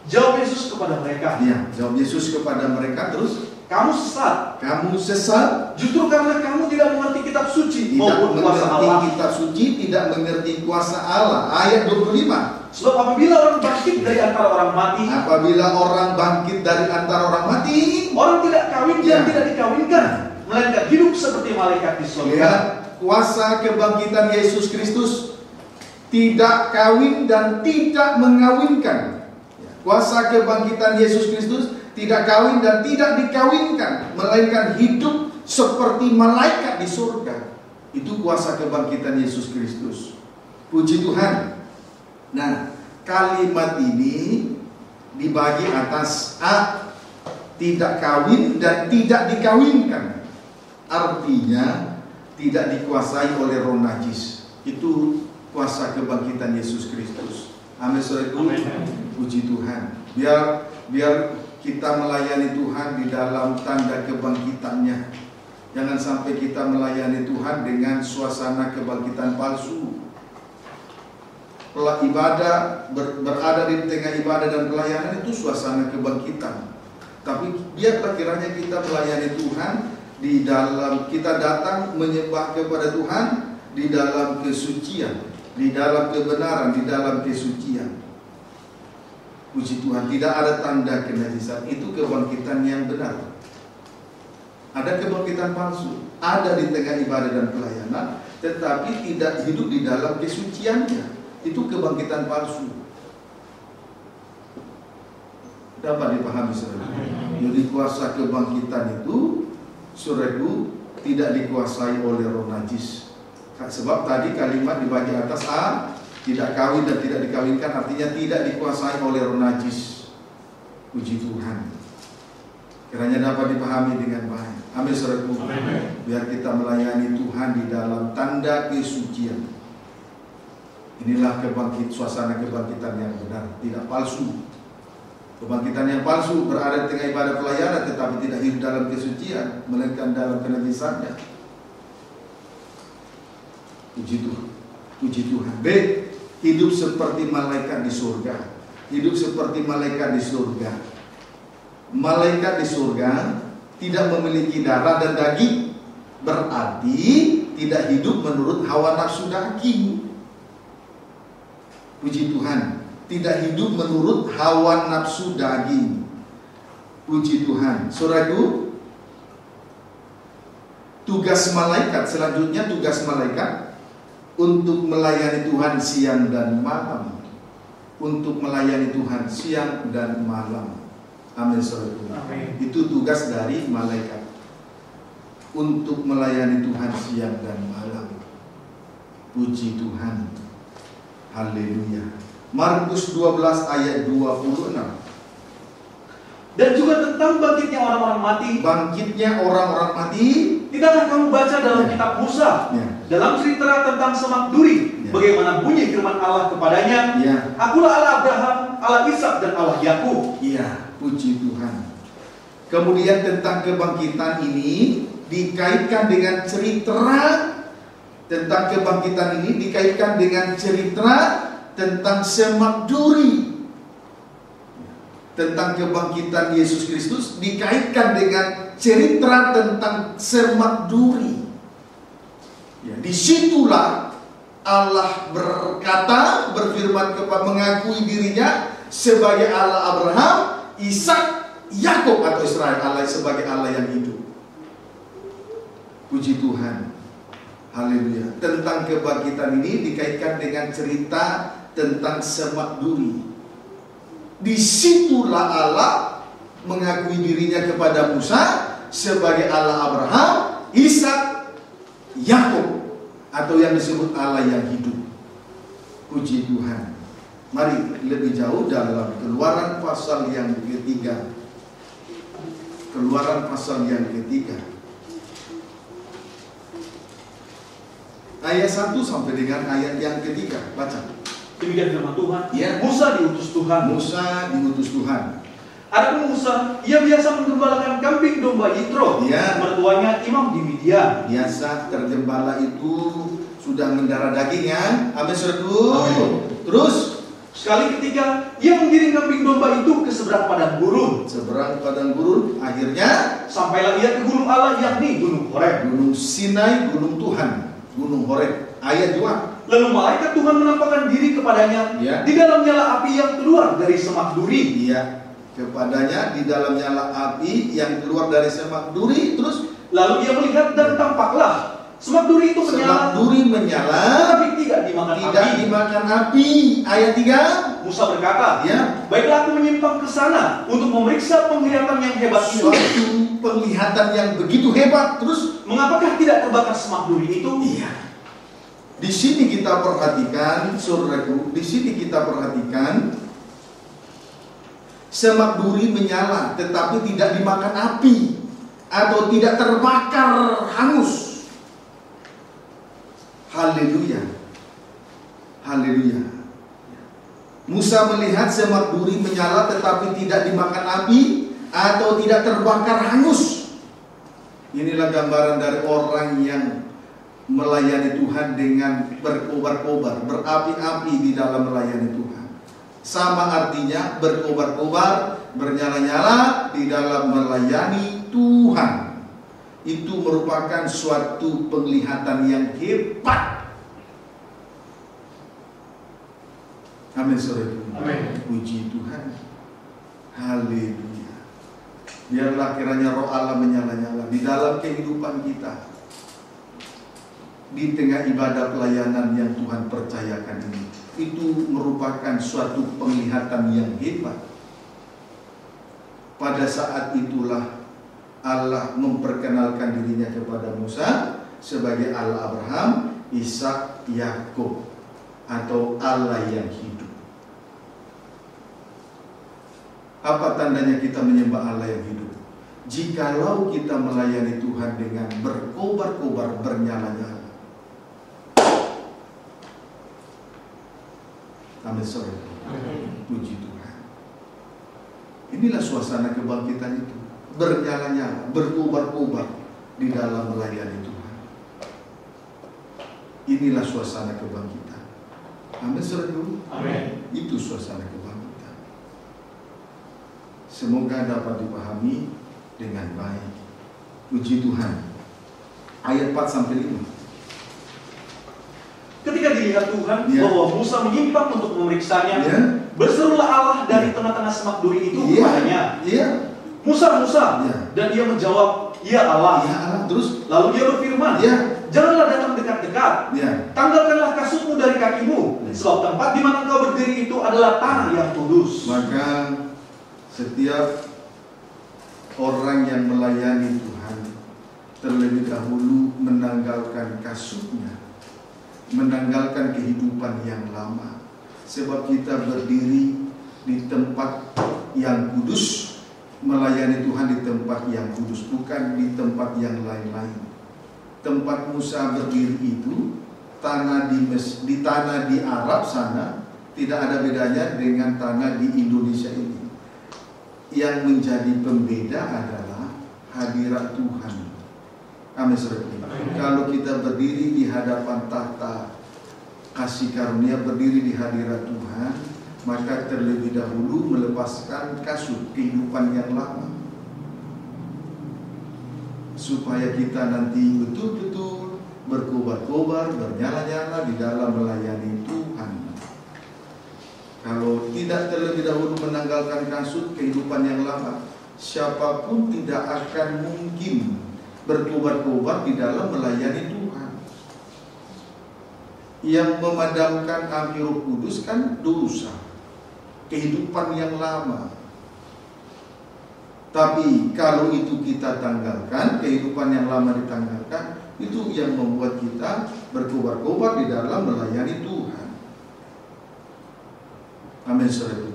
Speaker 3: Jawab Yesus kepada mereka.
Speaker 2: Ya, jawab Yesus kepada mereka terus.
Speaker 3: Kamu sesat,
Speaker 2: kamu sesat,
Speaker 3: justru karena kamu tidak mengerti kitab suci
Speaker 2: tidak
Speaker 3: maupun kuasa
Speaker 2: mengerti
Speaker 3: Allah.
Speaker 2: kitab suci, tidak mengerti kuasa Allah. Ayat 25.
Speaker 3: Sebab apabila orang bangkit dari antara orang mati,
Speaker 2: Apabila orang bangkit dari antara orang mati,
Speaker 3: orang tidak kawin
Speaker 2: Ya.
Speaker 3: dan tidak dikawinkan, melainkan hidup seperti malaikat di surga.
Speaker 2: lihat kuasa kebangkitan Yesus Kristus, tidak kawin dan tidak mengawinkan. Kuasa kebangkitan Yesus Kristus tidak kawin dan tidak dikawinkan, melainkan hidup seperti malaikat di surga. Itu kuasa kebangkitan Yesus Kristus. Puji Tuhan. Nah, kalimat ini dibagi atas A, tidak kawin dan tidak dikawinkan. Artinya tidak dikuasai oleh roh najis. Itu kuasa kebangkitan Yesus Kristus. Amin, saudaraku. Puji Tuhan. Biar kita melayani Tuhan di dalam tanda kebangkitannya. Jangan sampai kita melayani Tuhan dengan suasana kebangkitan palsu. Ibadah berada di tengah ibadah dan pelayanan itu suasana kebangkitan. Tapi biarlah kiranya kita melayani Tuhan di dalam, kita datang menyembah kepada Tuhan di dalam kesucian, di dalam kebenaran, di dalam kesucian. Puji Tuhan, tidak ada tanda kenajisan. Itu kebangkitan yang benar. Ada kebangkitan palsu, ada di tengah ibadah dan pelayanan, tetapi tidak hidup di dalam kesuciannya. Itu kebangkitan palsu. Dapat dipahami, saudara? Jadi kuasa kebangkitan itu, saudaraku, tidak dikuasai oleh roh najis. Sebab tadi kalimat dibagi atas A, tidak kawin dan tidak dikawinkan, artinya tidak dikuasai oleh roh najis. Puji Tuhan. Kiranya dapat dipahami dengan baik. Amin, saudaraku. Biar kita melayani Tuhan di dalam tanda kesucian. Inilah suasana kebangkitan yang benar, tidak palsu. Kebangkitan yang palsu berada di tengah ibadah pelayanan tetapi tidak hidup dalam kesucian, melainkan dalam kenajisannya. Puji Tuhan. B, hidup seperti malaikat di surga. Hidup seperti malaikat di surga. Malaikat di surga tidak memiliki darah dan daging, berarti tidak hidup menurut hawa nafsu daging. Puji Tuhan, tidak hidup menurut hawa nafsu daging. Puji Tuhan. Saudaraku, tugas malaikat selanjutnya, tugas malaikat untuk melayani Tuhan siang dan malam. Untuk melayani Tuhan siang dan malam. Amin, saudaraku. Itu tugas dari malaikat untuk melayani Tuhan siang dan malam. Puji Tuhan. Haleluya. Markus 12 ayat 26.
Speaker 3: Dan juga tentang bangkitnya orang-orang mati.
Speaker 2: Bangkitnya orang-orang mati.
Speaker 3: Tidakkah kamu baca dalam kitab Musa, dalam cerita tentang semak duri, bagaimana bunyi firman Allah kepadanya, Akulah Allah Abraham, Allah Ishak dan Allah Yakub.
Speaker 2: Iya, puji Tuhan. Kemudian tentang kebangkitan ini dikaitkan dengan cerita tentang kebangkitan ini dikaitkan dengan cerita tentang semak duri. Tentang kebangkitan Yesus Kristus dikaitkan dengan cerita tentang semak duri. Ya, disitulah Allah berkata, berfirman kepada, mengakui dirinya sebagai Allah Abraham, Ishak, Yakub atau Israel, Allah sebagai Allah yang hidup. Puji Tuhan. Haleluya. Tentang kebangkitan ini dikaitkan dengan cerita tentang semak duri. Disitulah Allah mengakui dirinya kepada Musa sebagai Allah Abraham, Ishak, Yakub atau yang disebut Allah yang hidup. Puji Tuhan. Mari lebih jauh dalam Keluaran pasal yang ketiga. Keluaran pasal yang ketiga. Ayat 1 sampai dengan ayat yang ketiga. Baca.
Speaker 3: Demikian firman Tuhan.
Speaker 2: Ya.
Speaker 3: Musa diutus Tuhan.
Speaker 2: Musa diutus Tuhan.
Speaker 3: Adapun Musa, ia biasa menggembalakan kambing domba Yitro, mertuanya imam di Midian.
Speaker 2: Biasa tergembala itu sudah mendarah daging ya. Amin, saudaraku. Terus
Speaker 3: Sekali ketika ia menggiring kambing domba itu ke seberang padang gurun.
Speaker 2: Seberang padang gurun, akhirnya
Speaker 3: Sampailah ia ke gunung Allah, yakni gunung Horeb.
Speaker 2: Gunung Sinai, gunung Tuhan, gunung Horeb. Ayat 2.
Speaker 3: Lalu malaikat Tuhan menampakkan diri kepadanya.
Speaker 2: Ya.
Speaker 3: Di dalam nyala api yang keluar dari semak duri.
Speaker 2: Iya, kepadanya di dalam nyala api yang keluar dari semak duri. Terus
Speaker 3: Lalu ia melihat dan tampaklah semak duri itu
Speaker 2: semak
Speaker 3: menyala,
Speaker 2: duri menyala,
Speaker 3: tapi tidak dimakan
Speaker 2: tidak
Speaker 3: api.
Speaker 2: dimakan api. Ayat 3.
Speaker 3: Musa berkata,
Speaker 2: Ya,
Speaker 3: baiklah aku menyimpang ke sana untuk memeriksa penglihatan yang hebat itu.
Speaker 2: suatu penglihatan yang begitu hebat. Terus
Speaker 3: Mengapakah tidak terbakar semak duri itu?
Speaker 2: iya. Di sini kita perhatikan, saudaraku, di sini kita perhatikan semak duri menyala tetapi tidak dimakan api atau tidak terbakar hangus. Haleluya. Haleluya. Musa melihat semak duri menyala tetapi tidak dimakan api atau tidak terbakar hangus. Inilah gambaran dari orang yang melayani Tuhan dengan berkobar-kobar, berapi-api di dalam melayani Tuhan. Sama artinya berkobar-kobar, bernyala-nyala di dalam melayani Tuhan. Itu merupakan suatu penglihatan yang hebat. Amin, saudara.
Speaker 3: Amin.
Speaker 2: Puji Tuhan. Haleluya. Biarlah kiranya roh Allah menyala-nyala di dalam kehidupan kita, di tengah ibadah pelayanan yang Tuhan percayakan ini. Itu merupakan suatu penglihatan yang hebat. Pada saat itulah Allah memperkenalkan dirinya kepada Musa sebagai Allah Abraham, Ishak, Yakub, atau Allah yang hidup. Apa tandanya kita menyembah Allah yang hidup? Jikalau kita melayani Tuhan dengan berkobar-kobar, bernyala-nyala. Amin, saudara. Puji Tuhan. Inilah suasana kebangkitan itu, bernyala-nyala, berkobar-kobar di dalam melayani Tuhan. Inilah suasana kebangkitan. Amin, saudara.
Speaker 3: Amin.
Speaker 2: Itu suasana kebangkitan. Semoga dapat dipahami dengan baik. Puji Tuhan. Ayat 4-5.
Speaker 3: Ketika dilihat Tuhan
Speaker 2: Ya.
Speaker 3: bahwa Musa menyimpang untuk memeriksanya,
Speaker 2: Ya.
Speaker 3: berserulah Allah dari tengah-tengah semak duri itu
Speaker 2: Iya.
Speaker 3: kepadanya,
Speaker 2: Iya.
Speaker 3: Musa, Musa.
Speaker 2: Ya.
Speaker 3: Dan ia menjawab, ya Allah.
Speaker 2: Ya Allah. Terus
Speaker 3: Lalu dia berfirman,
Speaker 2: ya.
Speaker 3: janganlah datang dekat-dekat.
Speaker 2: Ya.
Speaker 3: Tanggalkanlah kasutmu dari kakimu, sebab tempat di mana engkau berdiri itu adalah tanah yang kudus.
Speaker 2: Maka setiap orang yang melayani Tuhan terlebih dahulu menanggalkan kasutnya, menanggalkan kehidupan yang lama. Sebab kita berdiri di tempat yang kudus, melayani Tuhan di tempat yang kudus, bukan di tempat yang lain-lain. Tempat Musa berdiri itu tanah di tanah di Arab sana tidak ada bedanya dengan tanah di Indonesia ini. Yang menjadi pembeda adalah hadirat Tuhan. Amin, saudara. Kalau kita berdiri di hadapan tahta kasih karunia, berdiri di hadirat Tuhan, maka terlebih dahulu melepaskan kasut kehidupan yang lama, supaya kita nanti betul-betul berkobar-kobar, bernyala-nyala di dalam melayani Tuhan. Kalau tidak terlebih dahulu menanggalkan kasut kehidupan yang lama, siapapun tidak akan mungkin berkobar-kobar di dalam melayani Tuhan. Yang memadamkan api Roh Kudus kan dosa, kehidupan yang lama. Tapi kalau itu kita tanggalkan, kehidupan yang lama ditanggalkan, itu yang membuat kita berkobar-kobar di dalam melayani Tuhan. Amin, saudara.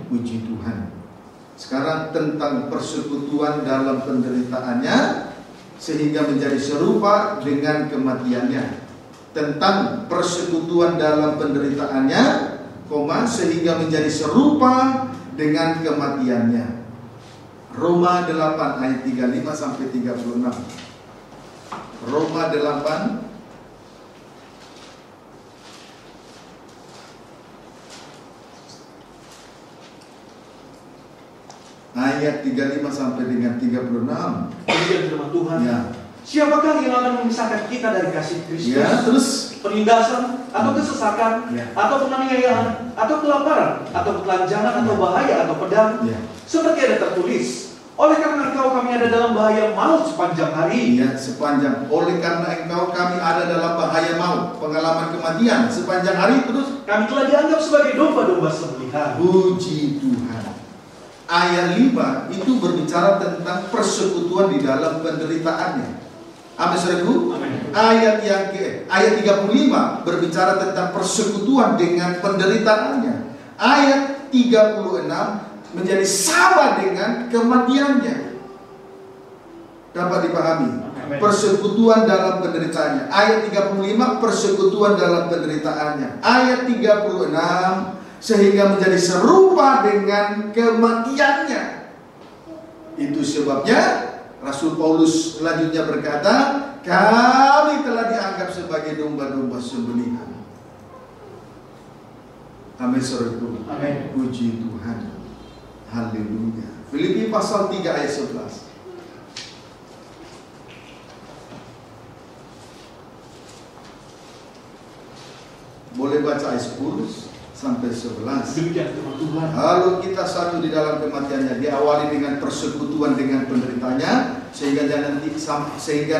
Speaker 2: Puji Tuhan. Sekarang tentang persekutuan dalam penderitaannya sehingga menjadi serupa dengan kematiannya. Tentang persekutuan dalam penderitaannya, sehingga menjadi serupa dengan kematiannya. Roma 8 ayat 35 sampai 36. Roma 8 1 ayat 35 sampai dengan 36.
Speaker 3: Demikian firman Tuhan.
Speaker 2: Ya.
Speaker 3: Siapakah yang akan memisahkan kita dari kasih Kristus?
Speaker 2: Ya, terus
Speaker 3: Penindasan, atau kesesakan,
Speaker 2: Ya.
Speaker 3: atau penganiayaan, atau kelaparan, atau ketelanjangan, atau bahaya, atau pedang.
Speaker 2: Ya.
Speaker 3: Seperti ada tertulis, oleh karena engkau kami ada dalam bahaya maut sepanjang hari.
Speaker 2: Ya, sepanjang. Oleh karena engkau kami ada dalam bahaya maut, pengalaman kematian sepanjang hari. Terus
Speaker 3: Kami telah dianggap sebagai domba-domba sembelihan.
Speaker 2: puji Tuhan. Ayat 5 itu berbicara tentang persekutuan di dalam penderitaannya. Amin, saudaraku.
Speaker 3: Amin.
Speaker 2: Ayat 35 berbicara tentang persekutuan dengan penderitaannya. Ayat 36 menjadi sama dengan kematiannya. Dapat dipahami?
Speaker 3: Amin.
Speaker 2: Persekutuan dalam penderitaannya. Ayat 35 persekutuan dalam penderitaannya. Ayat 36 sehingga menjadi serupa dengan kematiannya. Itu sebabnya Rasul Paulus selanjutnya berkata, kami telah dianggap sebagai domba-domba sembelihan. Amin, saudaraku.
Speaker 3: Amin.
Speaker 2: Puji Tuhan. Haleluya. Filipi pasal 3 ayat 11. Boleh baca ayat 10 sampai 11.
Speaker 3: Demikian firman Tuhan.
Speaker 2: Lalu kita satu di dalam kematiannya, diawali dengan persekutuan dengan penderitanya, sehingga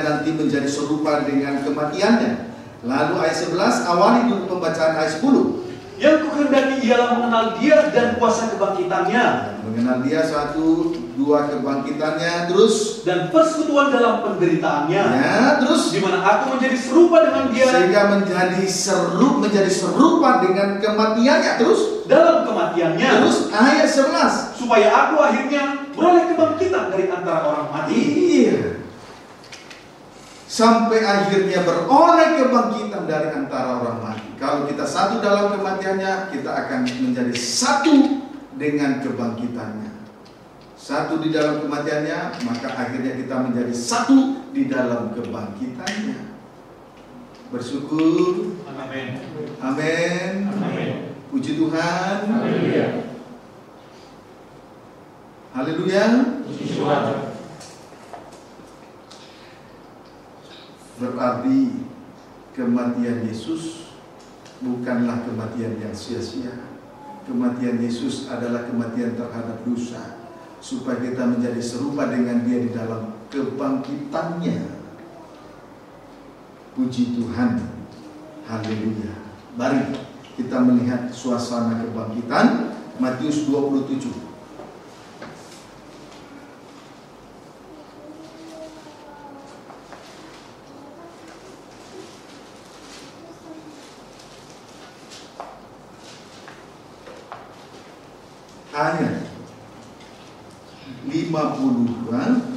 Speaker 2: nanti menjadi serupa dengan kematiannya. Lalu ayat 11, awali dulu pembacaan ayat 10.
Speaker 3: Yang kuhendaki ialah mengenal Dia dan kuasa kebangkitannya,
Speaker 2: Mengenal Dia, 1, 2 kebangkitannya, terus
Speaker 3: dan persekutuan dalam penderitaannya,
Speaker 2: ya, terus
Speaker 3: di mana aku menjadi serupa dengan Dia
Speaker 2: sehingga menjadi serupa dengan kematiannya, terus
Speaker 3: dalam kematiannya,
Speaker 2: terus ayat 11.
Speaker 3: supaya aku akhirnya beroleh kebangkitan dari antara orang mati.
Speaker 2: Iya. Sampai akhirnya beroleh kebangkitan dari antara orang mati. Kalau kita satu dalam kematiannya, kita akan menjadi satu dengan kebangkitannya. Satu di dalam kematiannya, maka akhirnya kita menjadi satu di dalam kebangkitannya. Bersyukur.
Speaker 3: Amin.
Speaker 2: Amin.
Speaker 3: Amin.
Speaker 2: Puji Tuhan.
Speaker 3: Haleluya.
Speaker 2: Haleluya.
Speaker 3: Puji Tuhan.
Speaker 2: Berarti kematian Yesus bukanlah kematian yang sia-sia. Kematian Yesus adalah kematian terhadap dosa, supaya kita menjadi serupa dengan Dia di dalam kebangkitannya. Puji Tuhan. Haleluya. Mari kita melihat suasana kebangkitan. Matius 27. Ayat 51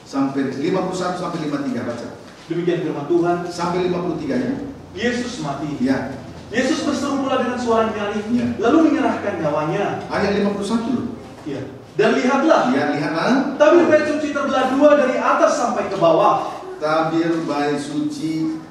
Speaker 2: sampai 53, baca.
Speaker 3: Demikian firman Tuhan.
Speaker 2: Sampai 53 ya.
Speaker 3: Yesus mati.
Speaker 2: Ya.
Speaker 3: Yesus berseru pula dengan suara nyaring,
Speaker 2: Ya.
Speaker 3: lalu menyerahkan nyawanya.
Speaker 2: Ayat 51 loh.
Speaker 3: Ya. Dan lihatlah,
Speaker 2: Ya, lihatlah.
Speaker 3: tabir bait suci terbelah dua dari atas sampai ke bawah.
Speaker 2: Tabir bait suci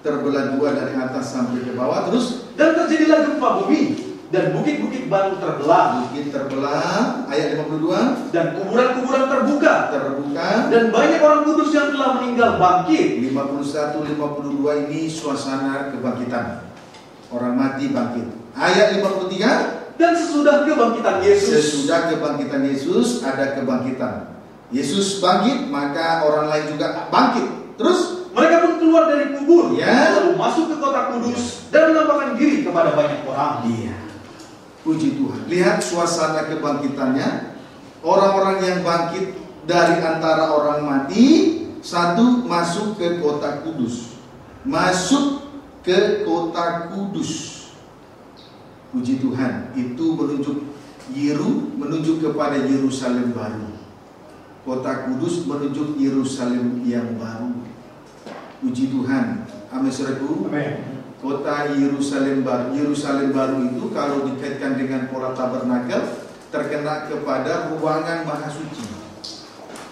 Speaker 2: terbelah dua dari atas sampai ke bawah. Terus
Speaker 3: Dan terjadilah gempa bumi, dan bukit-bukit batu terbelah,
Speaker 2: bukit terbelah. Ayat 52
Speaker 3: dan kuburan-kuburan terbuka,
Speaker 2: terbuka.
Speaker 3: dan banyak orang kudus yang telah meninggal bangkit.
Speaker 2: 51, 52 ini suasana kebangkitan. Orang mati bangkit. Ayat 53.
Speaker 3: Dan sesudah kebangkitan Yesus,
Speaker 2: Sesudah kebangkitan Yesus ada kebangkitan. Yesus bangkit, maka orang lain juga bangkit. Terus
Speaker 3: mereka pun keluar dari kubur,
Speaker 2: Ya.
Speaker 3: lalu masuk ke kota kudus dan menampakkan diri kepada banyak orang.
Speaker 2: iya. Puji Tuhan. Lihat suasana kebangkitannya. Orang-orang yang bangkit dari antara orang mati, satu masuk ke kota kudus. Masuk ke kota kudus. Puji Tuhan. Itu menunjuk kepada Yerusalem baru. Kota kudus menunjuk Yerusalem yang baru. Puji Tuhan. Amin, saudaraku.
Speaker 3: Amin.
Speaker 2: Kota Yerusalem baru itu kalau dikaitkan dengan pola tabernakel terkena kepada ruangan maha suci.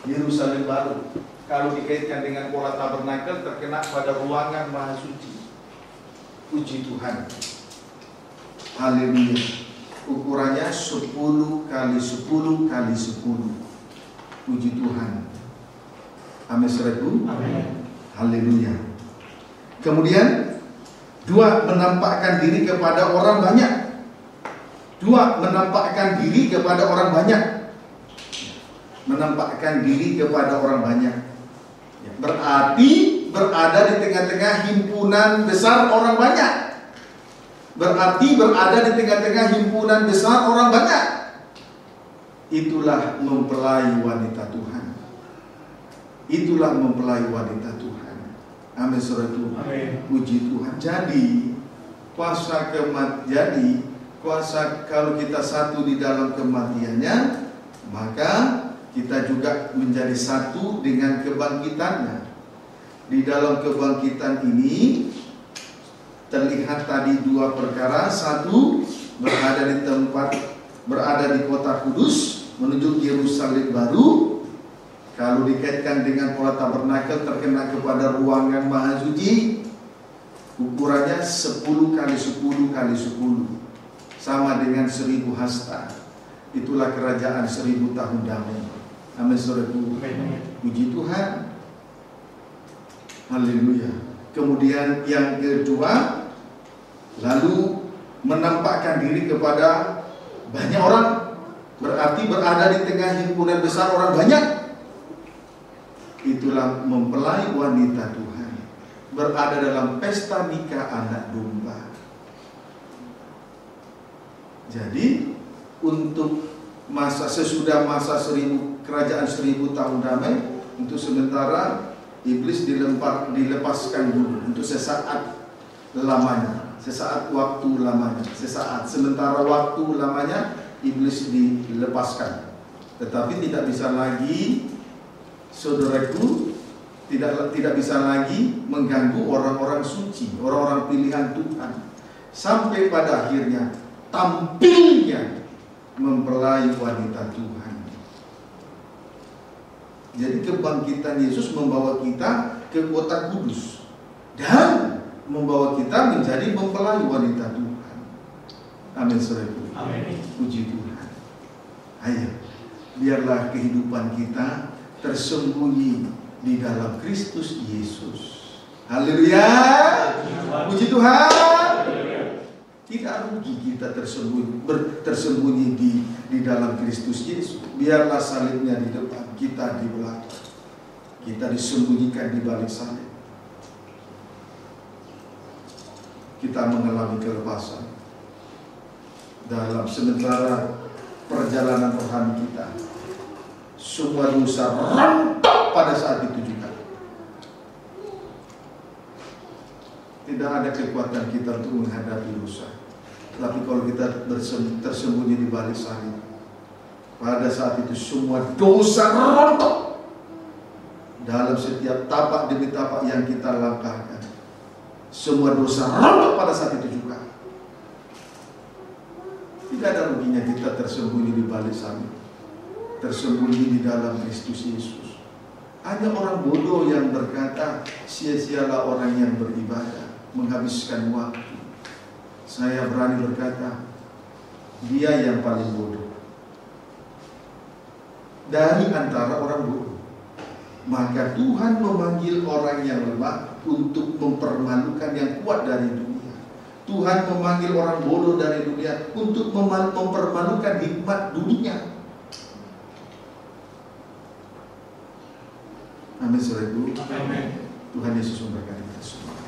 Speaker 2: Yerusalem baru kalau dikaitkan dengan pola tabernakel terkena pada ruangan maha suci. Puji Tuhan. Haleluya. ukurannya 10 kali 10 kali 10. Puji Tuhan. Amin, saudaraku.
Speaker 3: Amin.
Speaker 2: Haleluya. Kemudian 2, menampakkan diri kepada orang banyak. 2, menampakkan diri kepada orang banyak. Menampakkan diri kepada orang banyak. Berarti berada di tengah-tengah himpunan besar orang banyak. Berarti berada di tengah-tengah himpunan besar orang banyak. Itulah mempelai wanita Tuhan. Itulah mempelai wanita Tuhan. Amin, saudaraku.
Speaker 3: Amin.
Speaker 2: Puji Tuhan. Jadi kuasa kalau kita satu di dalam kematiannya, maka kita juga menjadi satu dengan kebangkitannya. Di dalam kebangkitan ini terlihat tadi 2 perkara. 1, berada di kota kudus menuju Yerusalem baru. Kalau dikaitkan dengan pola tabernakel, terkena kepada ruangan maha suci, ukurannya 10 kali 10 kali 10, sama dengan 1000 hasta. Itulah kerajaan 1000 tahun damai. Amin, saudaraku. Puji Tuhan. Haleluya. Kemudian yang kedua, lalu menampakkan diri kepada banyak orang. Berarti berada di tengah himpunan besar orang banyak. Itulah mempelai wanita Tuhan, berada dalam pesta nikah anak domba. Jadi untuk sesudah masa kerajaan 1000 tahun damai, untuk sementara iblis dilepaskan dulu untuk sesaat lamanya, sesaat waktu lamanya, sementara waktu lamanya iblis dilepaskan. Tetapi tidak bisa lagi, saudaraku, tidak bisa lagi mengganggu orang-orang suci, orang-orang pilihan Tuhan, sampai pada akhirnya tampilnya mempelai wanita Tuhan. Jadi kebangkitan Yesus membawa kita ke kota kudus dan membawa kita menjadi mempelai wanita Tuhan. Amin, saudaraku.
Speaker 3: Amin.
Speaker 2: Puji Tuhan. Ayo, biarlah kehidupan kita tersembunyi di dalam Kristus Yesus. Haleluya. Puji Tuhan. Tidak rugi kita tersembunyi di dalam Kristus Yesus. Biarlah salibnya di depan, kita di belakang. Kita disembunyikan di balik salib. Kita mengalami kelepasan dalam sementara perjalanan rohani kita. Semua dosa rontok pada saat itu juga. Tidak ada kekuatan kita untuk menghadapi dosa. Tapi kalau kita tersembunyi di balik salib, pada saat itu semua dosa rontok dalam setiap tapak demi tapak yang kita langkahkan. Semua dosa rontok pada saat itu juga. Tidak ada ruginya kita tersembunyi di balik salib, tersembunyi di dalam Kristus Yesus. Ada orang bodoh yang berkata, sia-sialah orang yang beribadah, menghabiskan waktu. Saya berani berkata, dia yang paling bodoh dari antara orang bodoh. Maka Tuhan memanggil orang yang lemah untuk mempermalukan yang kuat dari dunia. Tuhan memanggil orang bodoh dari dunia untuk mempermalukan hikmat dunia. Amin, saudaraku.
Speaker 3: Amin.
Speaker 2: Tuhan Yesus memberkati kita semua.